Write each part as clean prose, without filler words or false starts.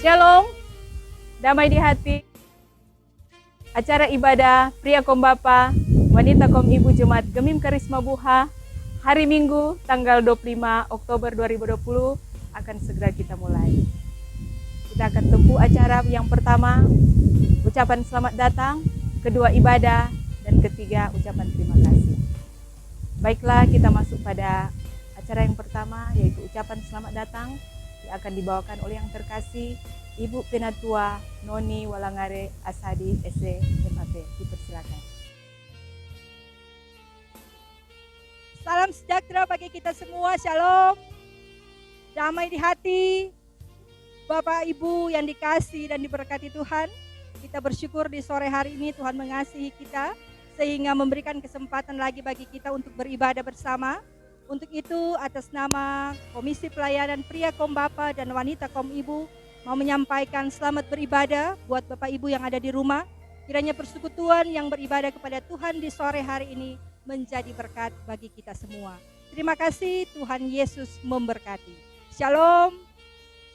Shalom, damai di hati. Acara ibadah pria kom bapa, wanita kom ibu Jemaat Gemim Karisma Buha hari Minggu tanggal 25 Oktober 2020 akan segera kita mulai. Kita akan tempuh acara yang pertama, ucapan selamat datang, kedua ibadah, dan ketiga ucapan terima kasih. Baiklah, kita masuk pada acara yang pertama, yaitu ucapan selamat datang yang akan dibawakan oleh yang terkasih Ibu Penatua Noni Walangare Asadi SE MAP. Dipersilakan. Salam sejahtera bagi kita semua, shalom. Damai di hati, Bapak Ibu yang dikasih dan diberkati Tuhan. Kita bersyukur di sore hari ini Tuhan mengasihi kita sehingga memberikan kesempatan lagi bagi kita untuk beribadah bersama. Untuk itu atas nama Komisi Pelayanan Pria Kom Bapa dan Wanita Kom Ibu mau menyampaikan selamat beribadah buat Bapak Ibu yang ada di rumah. Kiranya persekutuan yang beribadah kepada Tuhan di sore hari ini menjadi berkat bagi kita semua. Terima kasih, Tuhan Yesus memberkati. Shalom,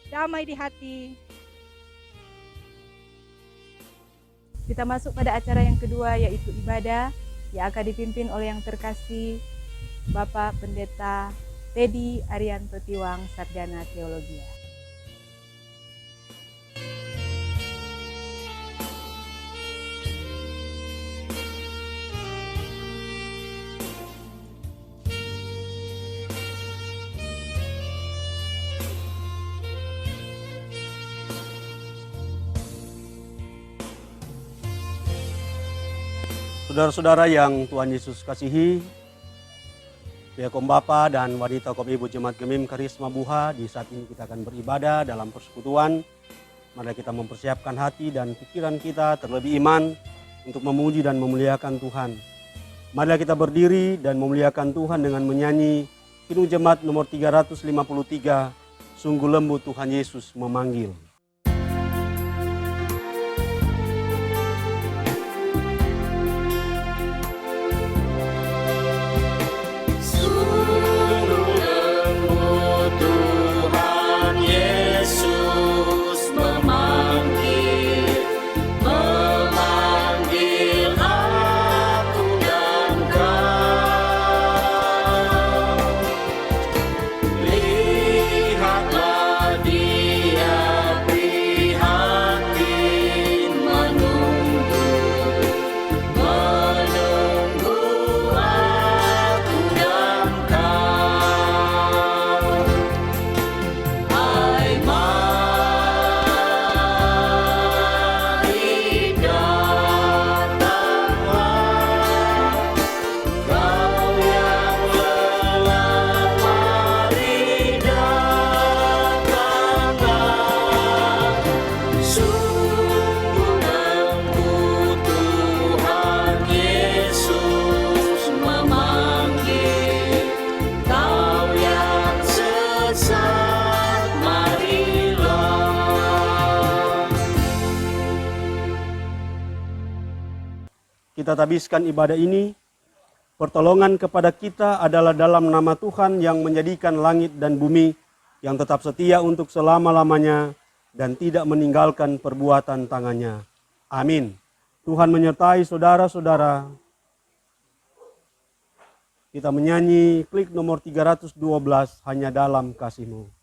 damai di hati. Kita masuk pada acara yang kedua, yaitu ibadah yang akan dipimpin oleh yang terkasih Bapak Pendeta Teddy Arianto Tiwang, Sarjana Teologi. Saudara-saudara yang Tuhan Yesus kasihi, Pria Kom Bapa dan Wanita Kom Ibu Jemaat Gemim Karisma Buha, di saat ini kita akan beribadah dalam persekutuan. Mari kita mempersiapkan hati dan pikiran kita, terlebih iman, untuk memuji dan memuliakan Tuhan. Mari kita berdiri dan memuliakan Tuhan dengan menyanyi Kidung Jemaat nomor 353, Sungguh Lembut Tuhan Yesus Memanggil. Kita habiskan ibadah ini, pertolongan kepada kita adalah dalam nama Tuhan yang menjadikan langit dan bumi, yang tetap setia untuk selama-lamanya dan tidak meninggalkan perbuatan tangannya. Amin. Tuhan menyertai saudara-saudara. Kita menyanyi klik nomor 312, Hanya Dalam Kasih-Mu.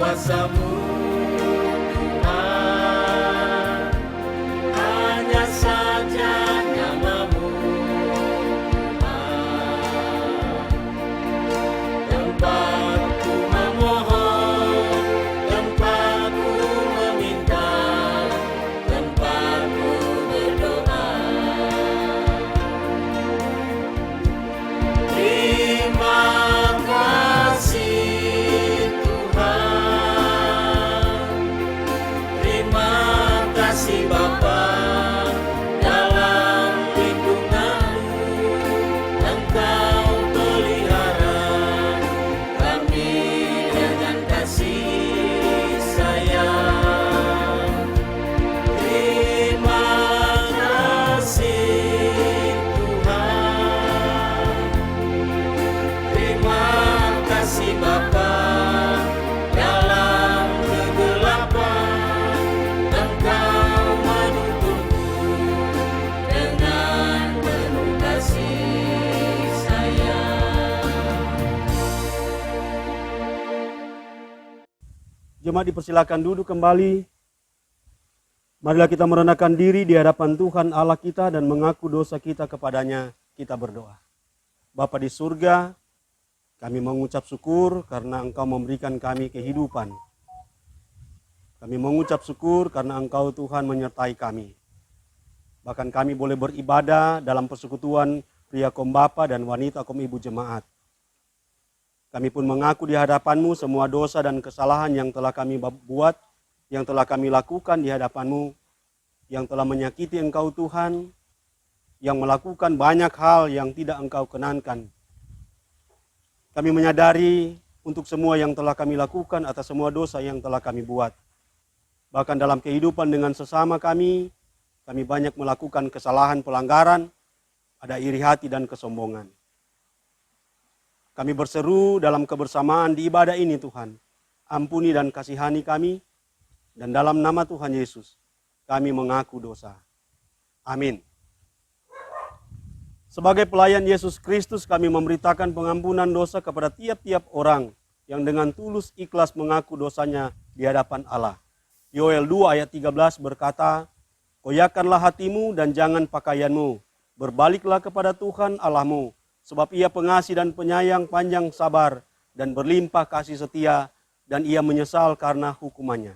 Kuasa-Mu Tuhan, hanya saja nama-Mu Tuhan. Tempatku memohon, tempatku meminta, tempatku Jemaat dipersilakan duduk kembali. Marilah kita merendahkan diri di hadapan Tuhan Allah kita dan mengaku dosa kita kepadanya. Kita berdoa. Bapa di surga, kami mengucap syukur karena Engkau memberikan kami kehidupan. Kami mengucap syukur karena Engkau Tuhan menyertai kami. Bahkan kami boleh beribadah dalam persekutuan pria kaum bapa dan wanita kaum ibu jemaat. Kami pun mengaku di hadapan-Mu semua dosa dan kesalahan yang telah kami buat, yang telah kami lakukan di hadapan-Mu, yang telah menyakiti Engkau Tuhan, yang melakukan banyak hal yang tidak Engkau kenankan. Kami menyadari untuk semua yang telah kami lakukan atas semua dosa yang telah kami buat. Bahkan dalam kehidupan dengan sesama kami banyak melakukan kesalahan pelanggaran, ada iri hati dan kesombongan. Kami berseru dalam kebersamaan di ibadah ini Tuhan, ampuni dan kasihani kami, dan dalam nama Tuhan Yesus, kami mengaku dosa. Amin. Sebagai pelayan Yesus Kristus, kami memberitakan pengampunan dosa kepada tiap-tiap orang yang dengan tulus ikhlas mengaku dosanya di hadapan Allah. Yoel 2 ayat 13 berkata, "Koyakkanlah hatimu dan jangan pakaianmu, berbaliklah kepada Tuhan Allahmu, sebab Ia pengasih dan penyayang, panjang sabar, dan berlimpah kasih setia, dan Ia menyesal karena hukumannya."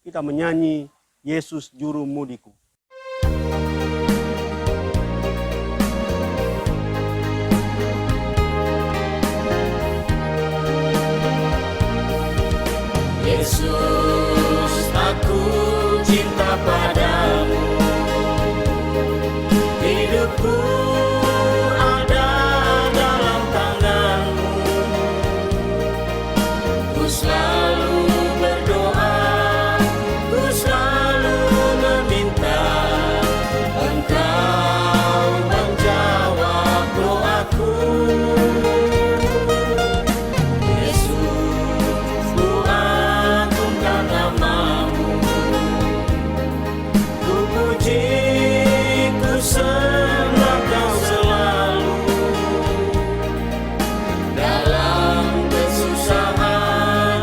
Kita menyanyi Yesus Juru Mudiku. Yesus, aku cinta padamu. Hidupku ada dalam tanganmu. Ku selalu berdoa, ku selalu meminta Engkau menjawab doaku. Yesus, ku agungkan namamu. Ku puji, ku sembah Kau selalu. Dalam kesusahan,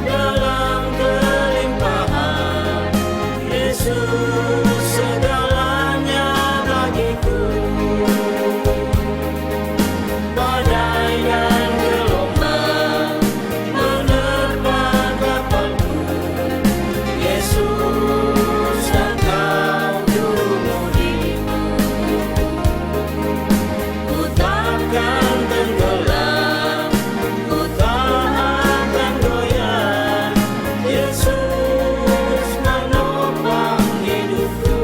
dalam kelimpahan, Yesus segalanya bagiku. Badai dan gelombang menerpa kapalku, Yesus Engkau juru mudiku. Ku takkan tenggelam, ku tak akan goyah, Yesus menopang hidupku.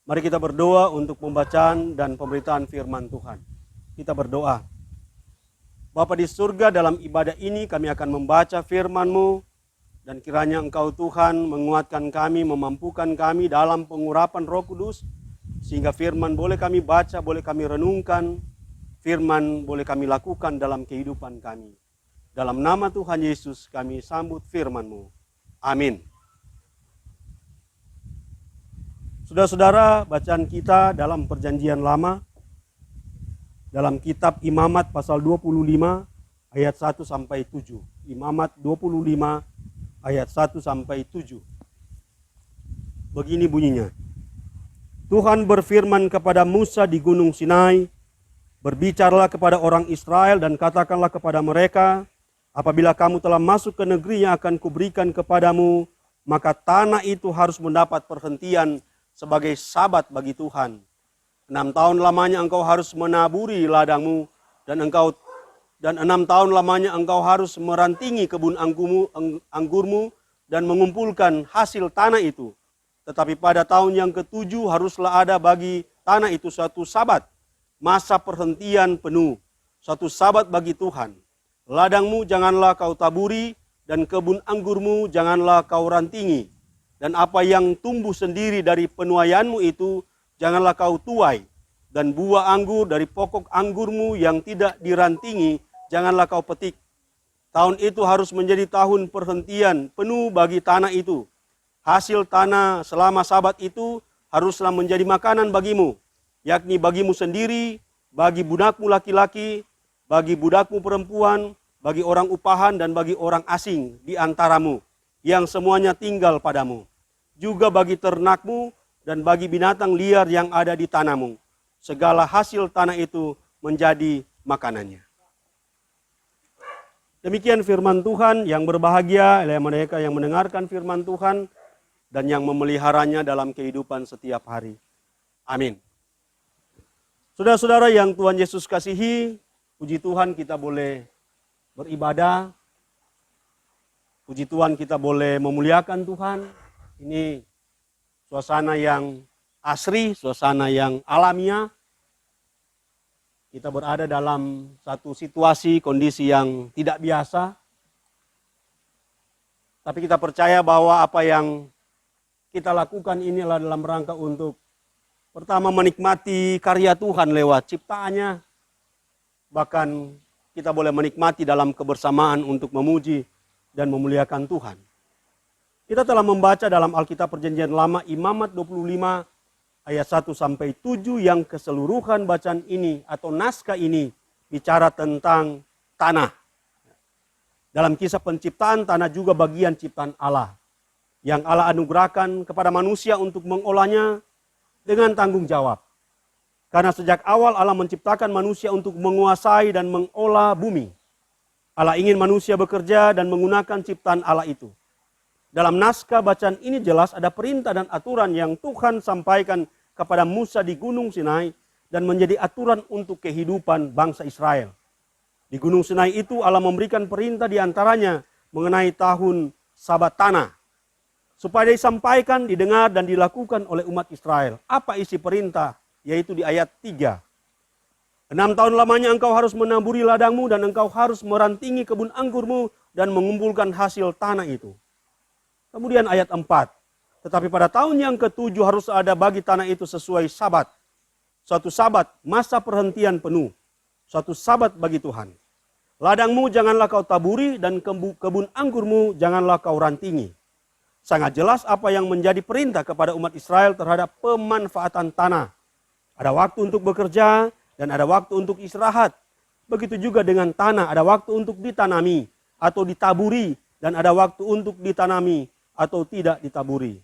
Mari kita berdoa untuk pembacaan dan pemberitaan firman Tuhan. Kita berdoa. Bapa di surga, dalam ibadah ini kami akan membaca firman-Mu, dan kiranya Engkau Tuhan menguatkan kami, memampukan kami dalam pengurapan Roh Kudus, sehingga firman boleh kami baca, boleh kami renungkan, firman boleh kami lakukan dalam kehidupan kami. Dalam nama Tuhan Yesus kami sambut firman-Mu. Amin. Saudara-saudara, bacaan kita dalam Perjanjian Lama, dalam kitab Imamat pasal 25 ayat 1 sampai 7. Imamat 25 ayat 1 sampai 7. Begini bunyinya. Tuhan berfirman kepada Musa di Gunung Sinai, "Berbicaralah kepada orang Israel dan katakanlah kepada mereka, apabila kamu telah masuk ke negeri yang akan kuberikan kepadamu, maka tanah itu harus mendapat perhentian sebagai sabat bagi Tuhan. 6 tahun lamanya engkau harus menaburi ladangmu, dan 6 tahun lamanya engkau harus merantingi kebun anggurmu dan mengumpulkan hasil tanah itu. Tetapi pada tahun yang ke-7 haruslah ada bagi tanah itu suatu sabat, masa perhentian penuh, suatu sabat bagi Tuhan. Ladangmu janganlah kau taburi, dan kebun anggurmu janganlah kau rantingi. Dan apa yang tumbuh sendiri dari penuaianmu itu janganlah kau tuai. Dan buah anggur dari pokok anggurmu yang tidak dirantingi janganlah kau petik. Tahun itu harus menjadi tahun perhentian penuh bagi tanah itu. Hasil tanah selama sabat itu haruslah menjadi makanan bagimu, yakni bagimu sendiri, bagi budakmu laki-laki, bagi budakmu perempuan, bagi orang upahan dan bagi orang asing di antaramu, yang semuanya tinggal padamu. Juga bagi ternakmu dan bagi binatang liar yang ada di tanahmu. Segala hasil tanah itu menjadi makanannya. Demikian firman Tuhan. Yang berbahagia ialah mereka yang mendengarkan firman Tuhan dan yang memeliharanya dalam kehidupan setiap hari. Amin. Saudara-saudara yang Tuhan Yesus kasihi, puji Tuhan kita boleh beribadah. Puji Tuhan kita boleh memuliakan Tuhan. Ini suasana yang asri, suasana yang alamiah. Kita berada dalam satu situasi, kondisi yang tidak biasa. Tapi kita percaya bahwa apa yang kita lakukan inilah dalam rangka untuk pertama menikmati karya Tuhan lewat ciptaannya. Bahkan kita boleh menikmati dalam kebersamaan untuk memuji dan memuliakan Tuhan. Kita telah membaca dalam Alkitab Perjanjian Lama Imamat 25 ayat 1 sampai 7 yang keseluruhan bacaan ini atau naskah ini bicara tentang tanah. Dalam kisah penciptaan, tanah juga bagian ciptaan Allah yang Allah anugerahkan kepada manusia untuk mengolahnya dengan tanggung jawab. Karena sejak awal Allah menciptakan manusia untuk menguasai dan mengolah bumi. Allah ingin manusia bekerja dan menggunakan ciptaan Allah itu. Dalam naskah bacaan ini jelas ada perintah dan aturan yang Tuhan sampaikan kepada Musa di Gunung Sinai dan menjadi aturan untuk kehidupan bangsa Israel. Di Gunung Sinai itu Allah memberikan perintah di antaranya mengenai tahun Sabat tanah. Supaya disampaikan, didengar, dan dilakukan oleh umat Israel. Apa isi perintah? Yaitu di ayat 3. 6 tahun lamanya engkau harus menaburi ladangmu dan engkau harus merantingi kebun anggurmu dan mengumpulkan hasil tanah itu. Kemudian ayat 4. Tetapi pada tahun yang ke-7 harus ada bagi tanah itu sesuai sabat. Suatu sabat, masa perhentian penuh. Suatu sabat bagi Tuhan. Ladangmu janganlah kau taburi dan kebun anggurmu janganlah kau rantingi. Sangat jelas apa yang menjadi perintah kepada umat Israel terhadap pemanfaatan tanah. Ada waktu untuk bekerja dan ada waktu untuk istirahat. Begitu juga dengan tanah, ada waktu untuk ditanami atau ditaburi dan ada waktu untuk ditanami atau tidak ditaburi.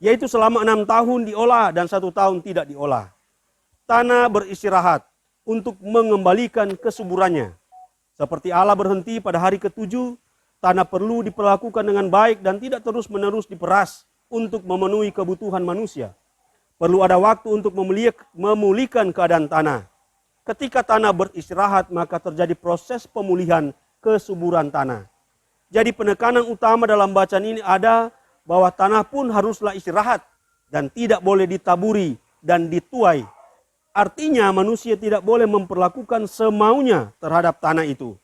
Yaitu selama 6 tahun diolah dan 1 tahun tidak diolah. Tanah beristirahat untuk mengembalikan kesuburannya. Seperti Allah berhenti pada hari ke-7, tanah perlu diperlakukan dengan baik dan tidak terus-menerus diperas untuk memenuhi kebutuhan manusia. Perlu ada waktu untuk memulihkan keadaan tanah. Ketika tanah beristirahat, maka terjadi proses pemulihan kesuburan tanah. Jadi penekanan utama dalam bacaan ini ada bahwa tanah pun haruslah istirahat dan tidak boleh ditaburi dan dituai. Artinya manusia tidak boleh memperlakukan semaunya terhadap tanah itu.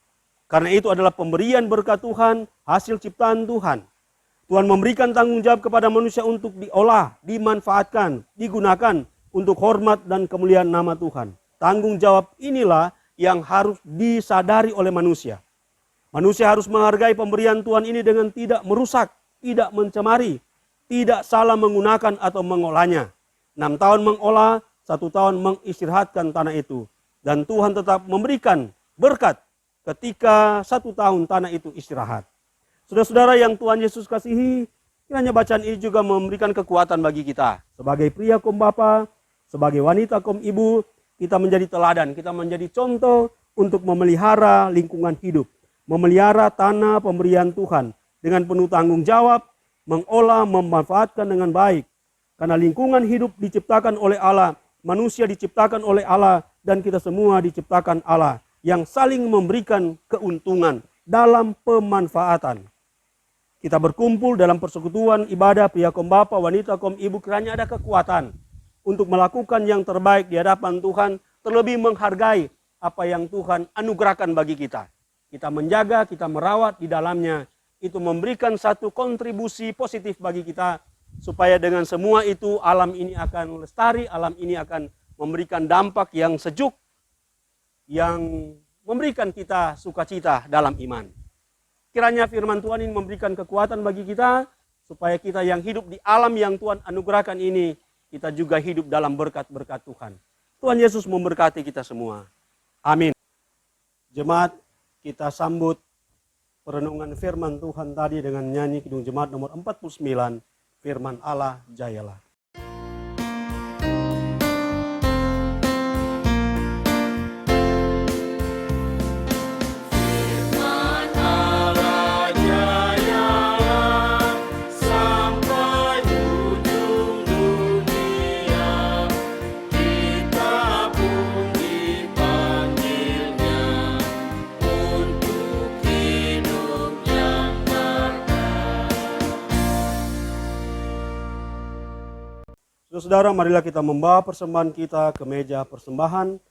Karena itu adalah pemberian berkat Tuhan, hasil ciptaan Tuhan. Tuhan memberikan tanggung jawab kepada manusia untuk diolah, dimanfaatkan, digunakan untuk hormat dan kemuliaan nama Tuhan. Tanggung jawab inilah yang harus disadari oleh manusia. Manusia harus menghargai pemberian Tuhan ini dengan tidak merusak, tidak mencemari, tidak salah menggunakan atau mengolahnya. 6 tahun mengolah, 1 tahun mengistirahatkan tanah itu. Dan Tuhan tetap memberikan berkat ketika 1 tahun tanah itu istirahat. Saudara-saudara yang Tuhan Yesus kasihi, kiranya bacaan ini juga memberikan kekuatan bagi kita. Sebagai pria kaum bapa, sebagai wanita kaum ibu, kita menjadi teladan, kita menjadi contoh untuk memelihara lingkungan hidup. Memelihara tanah pemberian Tuhan dengan penuh tanggung jawab, mengolah, memanfaatkan dengan baik. Karena lingkungan hidup diciptakan oleh Allah, manusia diciptakan oleh Allah, dan kita semua diciptakan Allah yang saling memberikan keuntungan dalam pemanfaatan. Kita berkumpul dalam persekutuan ibadah pria kaum bapa, wanita kaum ibu, kiranya ada kekuatan untuk melakukan yang terbaik di hadapan Tuhan, terlebih menghargai apa yang Tuhan anugerahkan bagi kita. Kita menjaga, kita merawat di dalamnya, itu memberikan satu kontribusi positif bagi kita, supaya dengan semua itu alam ini akan lestari, alam ini akan memberikan dampak yang sejuk, yang memberikan kita sukacita dalam iman. Kiranya firman Tuhan ini memberikan kekuatan bagi kita, supaya kita yang hidup di alam yang Tuhan anugerahkan ini, kita juga hidup dalam berkat-berkat Tuhan. Tuhan Yesus memberkati kita semua. Amin. Jemaat, kita sambut perenungan firman Tuhan tadi dengan nyanyi Kidung Jemaat nomor 49, Firman Allah Jayalah. Firman Allah jayalah sampai ujung dunia. Kita pun dipanggilnya untuk hidup yang berkah. Saudara, marilah kita membawa persembahan kita ke meja persembahan.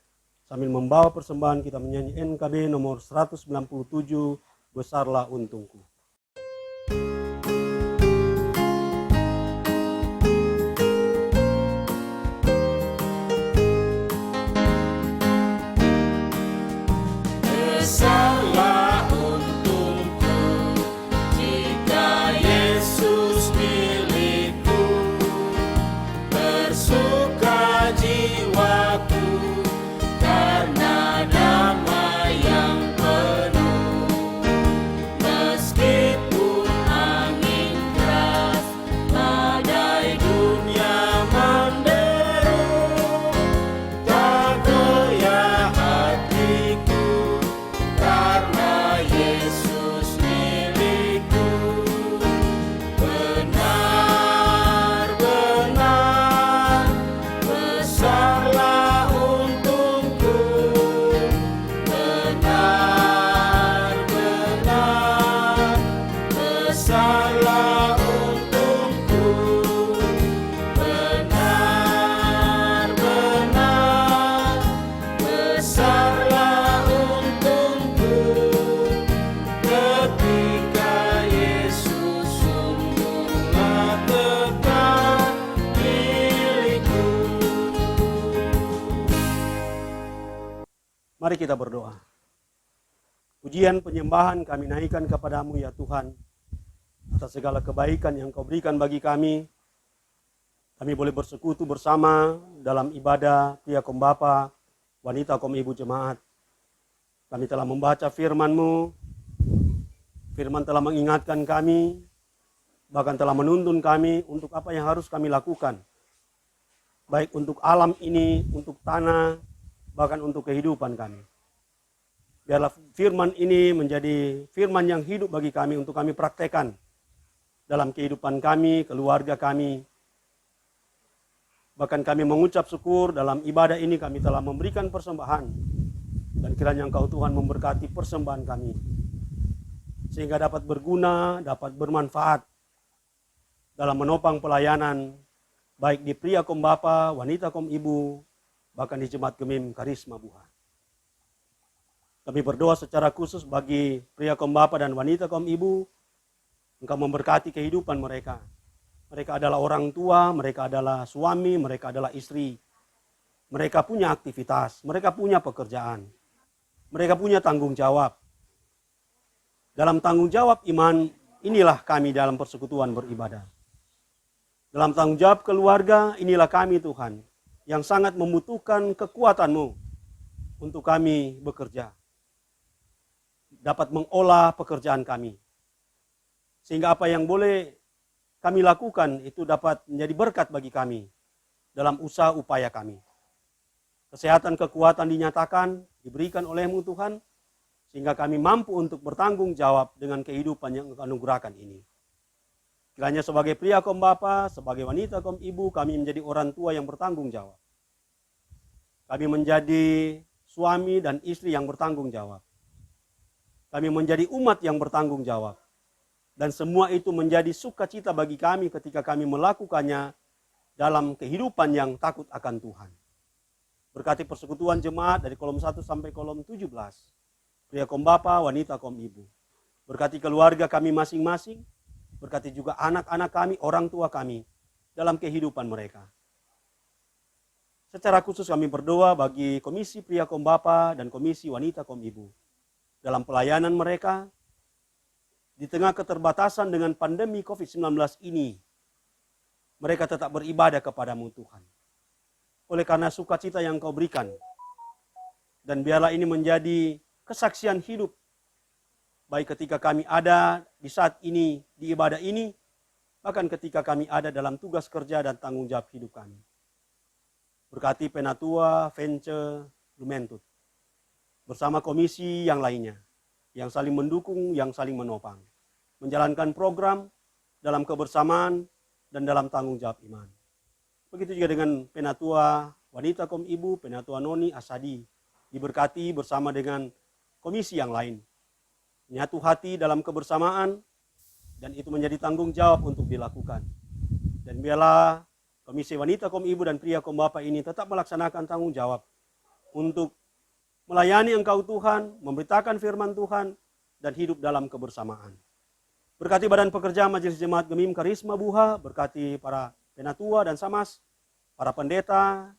Sambil membawa persembahan kita menyanyi NKB nomor 197, Besarlah Untungku. Besarlah untungku jika Yesus milikku, bersuka jiwaku karena damai yang penuh. Meskipun angin keras, badai dunia menderu, tak goyah hatiku karena Yesus milikku. Benar-benar besarlah untungku. Benar-benar besarlah untungku. Benar-benar besarlah untungku ketika Yesus sungguhlah tetap milikku. Mari kita berdoa. Pujian penyembahan kami naikkan kepadamu ya Tuhan, atas segala kebaikan yang Kau berikan bagi kami. Kami boleh bersekutu bersama dalam ibadah Pria Kaum Bapa, Wanita Kaum Ibu Jemaat. Kami telah membaca firman-Mu, firman telah mengingatkan kami, bahkan telah menuntun kami untuk apa yang harus kami lakukan. Baik untuk alam ini, untuk tanah, bahkan untuk kehidupan kami. Biarlah firman ini menjadi firman yang hidup bagi kami untuk kami praktekkan dalam kehidupan kami, keluarga kami. Bahkan kami mengucap syukur dalam ibadah ini kami telah memberikan persembahan. Dan kiranya Engkau Tuhan memberkati persembahan kami. Sehingga dapat berguna, dapat bermanfaat dalam menopang pelayanan baik di Pria Kaum Bapa, Wanita Kaum Ibu, bahkan di Jemaat Gemim Karisma Buha. Kami berdoa secara khusus bagi Pria Kaum Bapa dan Wanita Kaum Ibu, Engkau memberkati kehidupan mereka. Mereka adalah orang tua, mereka adalah suami, mereka adalah istri. Mereka punya aktivitas, mereka punya pekerjaan. Mereka punya tanggung jawab. Dalam tanggung jawab iman, inilah kami dalam persekutuan beribadah. Dalam tanggung jawab keluarga, inilah kami Tuhan, yang sangat membutuhkan kekuatan-Mu untuk kami bekerja. Dapat mengolah pekerjaan kami. Sehingga apa yang boleh kami lakukan itu dapat menjadi berkat bagi kami dalam usaha upaya kami. Kesehatan, kekuatan dinyatakan, diberikan oleh-Mu Tuhan, sehingga kami mampu untuk bertanggung jawab dengan kehidupan yang Engkau anugerahkan ini. Kiranya sebagai Pria Kaum Bapa, sebagai Wanita Kaum Ibu, kami menjadi orang tua yang bertanggung jawab. Kami menjadi suami dan istri yang bertanggung jawab. Kami menjadi umat yang bertanggung jawab. Dan semua itu menjadi sukacita bagi kami ketika kami melakukannya dalam kehidupan yang takut akan Tuhan. Berkati persekutuan jemaat dari kolom 1 sampai kolom 17. Pria Kaum Bapa, Wanita Kaum Ibu. Berkati keluarga kami masing-masing. Berkati juga anak-anak kami, orang tua kami dalam kehidupan mereka. Secara khusus kami berdoa bagi Komisi Pria Kaum Bapa dan Komisi Wanita Kaum Ibu. Dalam pelayanan mereka, di tengah keterbatasan dengan pandemi COVID-19 ini, mereka tetap beribadah kepadamu Tuhan. oleh karena sukacita yang Engkau berikan. Dan biarlah ini menjadi kesaksian hidup, baik ketika kami ada di saat ini, di ibadah ini, bahkan ketika kami ada dalam tugas kerja dan tanggung jawab hidup kami. Berkati Penatua, Vence, Lumentut, bersama komisi yang lainnya, yang saling mendukung, yang saling menopang, menjalankan program dalam kebersamaan dan dalam tanggung jawab iman. Begitu juga dengan Penatua Wanita Kom Ibu, Penatua Noni Asadi, diberkati bersama dengan komisi yang lain. Menyatu hati dalam kebersamaan, dan itu menjadi tanggung jawab untuk dilakukan. Dan biarlah Komisi Wanita Kom Ibu dan Pria Kom Bapa ini tetap melaksanakan tanggung jawab untuk melayani Engkau Tuhan, memberitakan firman Tuhan, dan hidup dalam kebersamaan. Berkati badan pekerja Majelis Jemaat Gemim Karisma Buha, berkati para penatua dan samas, para pendeta,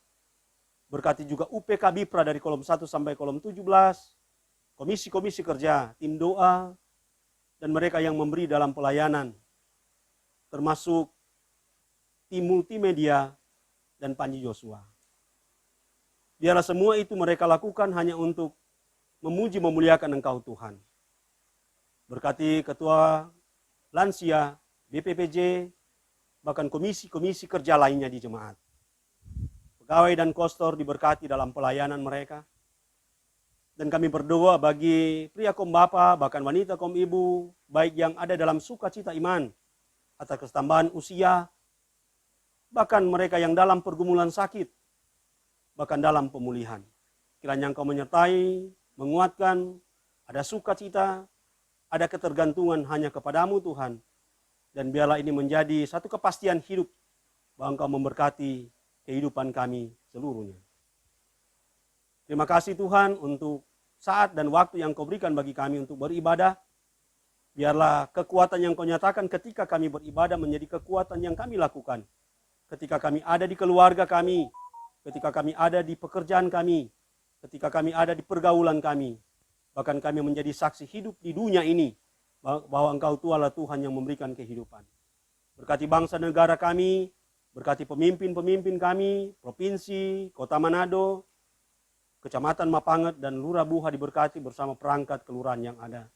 berkati juga UPK Bipra dari kolom 1 sampai kolom 17, komisi-komisi kerja, tim doa, dan mereka yang memberi dalam pelayanan, termasuk tim multimedia dan Panji Joshua. Biarlah semua itu mereka lakukan hanya untuk memuji memuliakan Engkau Tuhan. Berkati ketua lansia, BPPJ, bahkan komisi-komisi kerja lainnya di jemaat. Pegawai dan kostor diberkati dalam pelayanan mereka. Dan kami berdoa bagi pria Kom Bapa, bahkan wanita Kom Ibu, baik yang ada dalam sukacita iman, atas ketambahan usia, bahkan mereka yang dalam pergumulan sakit, bahkan dalam pemulihan. Kiranya Engkau menyertai, menguatkan, ada sukacita, ada ketergantungan hanya kepadamu Tuhan. Dan biarlah ini menjadi satu kepastian hidup, bahwa Engkau memberkati kehidupan kami seluruhnya. Terima kasih Tuhan untuk saat dan waktu yang Kau berikan bagi kami untuk beribadah. Biarlah kekuatan yang Kau nyatakan ketika kami beribadah menjadi kekuatan yang kami lakukan. Ketika kami ada di keluarga kami, ketika kami ada di pekerjaan kami, ketika kami ada di pergaulan kami, bahkan kami menjadi saksi hidup di dunia ini, bahwa Engkau Tuhanlah Tuhan yang memberikan kehidupan. Berkati bangsa negara kami, berkati pemimpin-pemimpin kami, provinsi, kota Manado, Kecamatan Mapanget, dan Lurah Buha diberkati bersama perangkat kelurahan yang ada.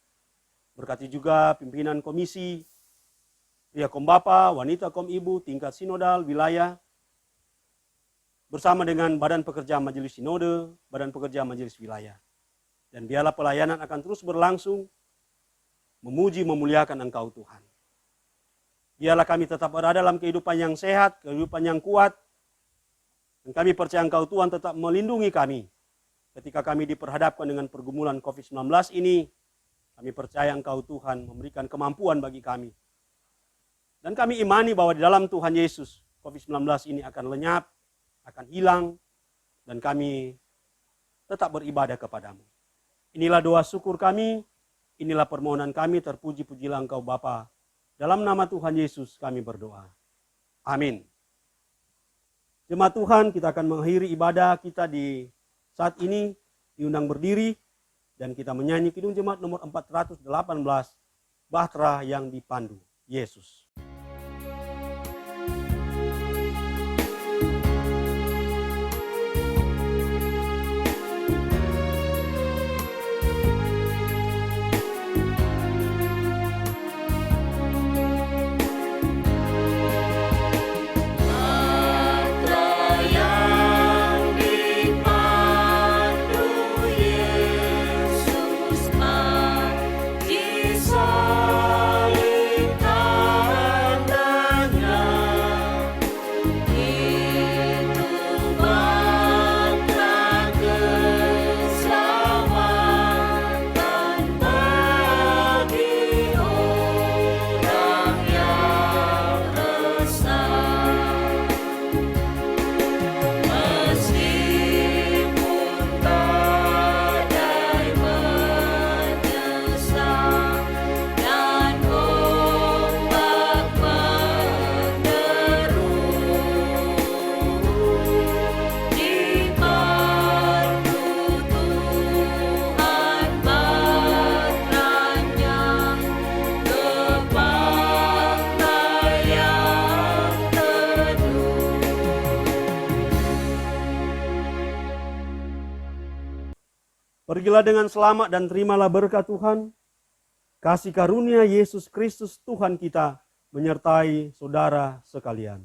Berkati juga pimpinan komisi, Pria Kom Bapa, Wanita Kom Ibu, tingkat sinodal, wilayah, bersama dengan Badan Pekerja Majelis Sinode, Badan Pekerja Majelis Wilayah. Dan biarlah pelayanan akan terus berlangsung, memuji memuliakan Engkau Tuhan. Biarlah kami tetap berada dalam kehidupan yang sehat, kehidupan yang kuat, dan kami percaya Engkau Tuhan tetap melindungi kami. Ketika kami diperhadapkan dengan pergumulan COVID-19 ini, kami percaya Engkau Tuhan memberikan kemampuan bagi kami. Dan kami imani bahwa di dalam Tuhan Yesus, COVID-19 ini akan lenyap, akan hilang, dan kami tetap beribadah kepadamu. Inilah doa syukur kami, inilah permohonan kami, terpuji-pujilah Engkau Bapa. Dalam nama Tuhan Yesus kami berdoa. Amin. Jemaat Tuhan, kita akan mengakhiri ibadah kita di saat ini, diundang berdiri, dan kita menyanyi Kidung Jemaat nomor 418, Bahtera yang dipandu Yesus. Disalibkan Pergilah dengan selamat dan terimalah berkat Tuhan. Kasih karunia Yesus Kristus Tuhan kita menyertai saudara sekalian.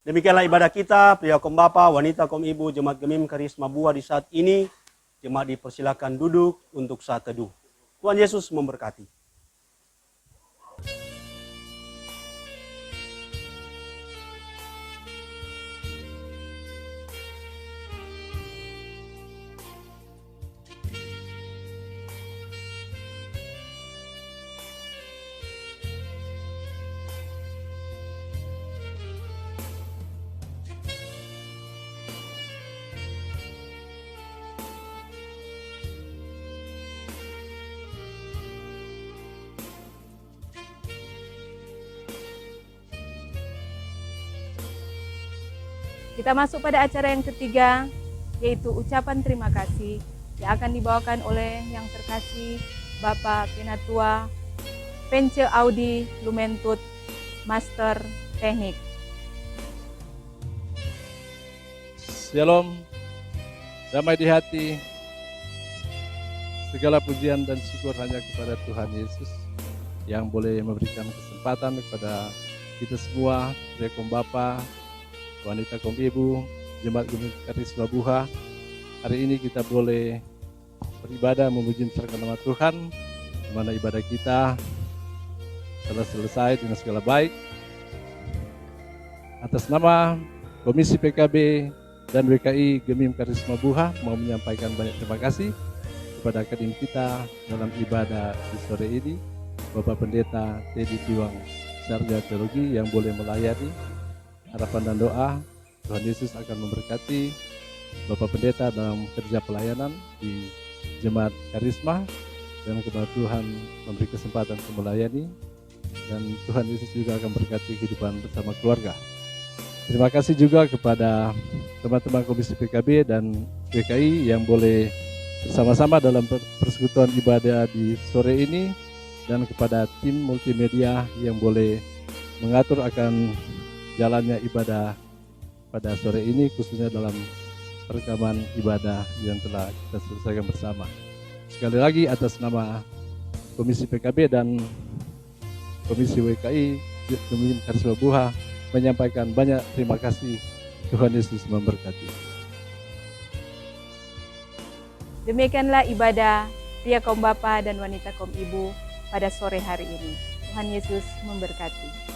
Demikianlah ibadah kita, pria kaum bapa, wanita kaum ibu, jemaat Gemim Karisma Buah di saat ini. Jemaat dipersilakan duduk untuk saat teduh. Tuhan Yesus memberkati. Kita masuk pada acara yang ketiga, yaitu ucapan terima kasih yang akan dibawakan oleh yang terkasih Bapak Penatua Pence Audi Lumentut, Master Teknik. Shalom, damai di hati. Segala pujian dan syukur hanya kepada Tuhan Yesus yang boleh memberikan kesempatan kepada kita semua, pria kaum bapa, wanita kaum ibu, jemaat Gemim Karisma Buah. Hari ini kita boleh beribadah memuji menceritakan nama Tuhan, di mana ibadah kita telah selesai dengan segala baik. Atas nama Komisi PKB dan WKI Gemim Karisma Buah mau menyampaikan banyak terima kasih kepada akademi kita dalam ibadah di sore ini, Bapak Pendeta Teddy Tiwang Sarjana Teologi yang boleh melayani. Harapan dan doa, Tuhan Yesus akan memberkati Bapak Pendeta dalam kerja pelayanan di Jemaat Karisma, dan kepada Tuhan memberi kesempatan untuk melayani, dan Tuhan Yesus juga akan berkati kehidupan bersama keluarga. Terima kasih juga kepada teman-teman Komisi PKB dan WKI yang boleh bersama-sama dalam persekutuan ibadah di sore ini, dan kepada tim multimedia yang boleh mengatur akan jalannya ibadah pada sore ini, khususnya dalam perekaman ibadah yang telah kita selesaikan bersama. Sekali lagi atas nama Komisi PKB dan Komisi WKI Gemim Karisma Buah menyampaikan banyak terima kasih. Tuhan Yesus memberkati. Demikianlah ibadah pria kaum bapa dan wanita kaum ibu pada sore hari ini. Tuhan Yesus memberkati.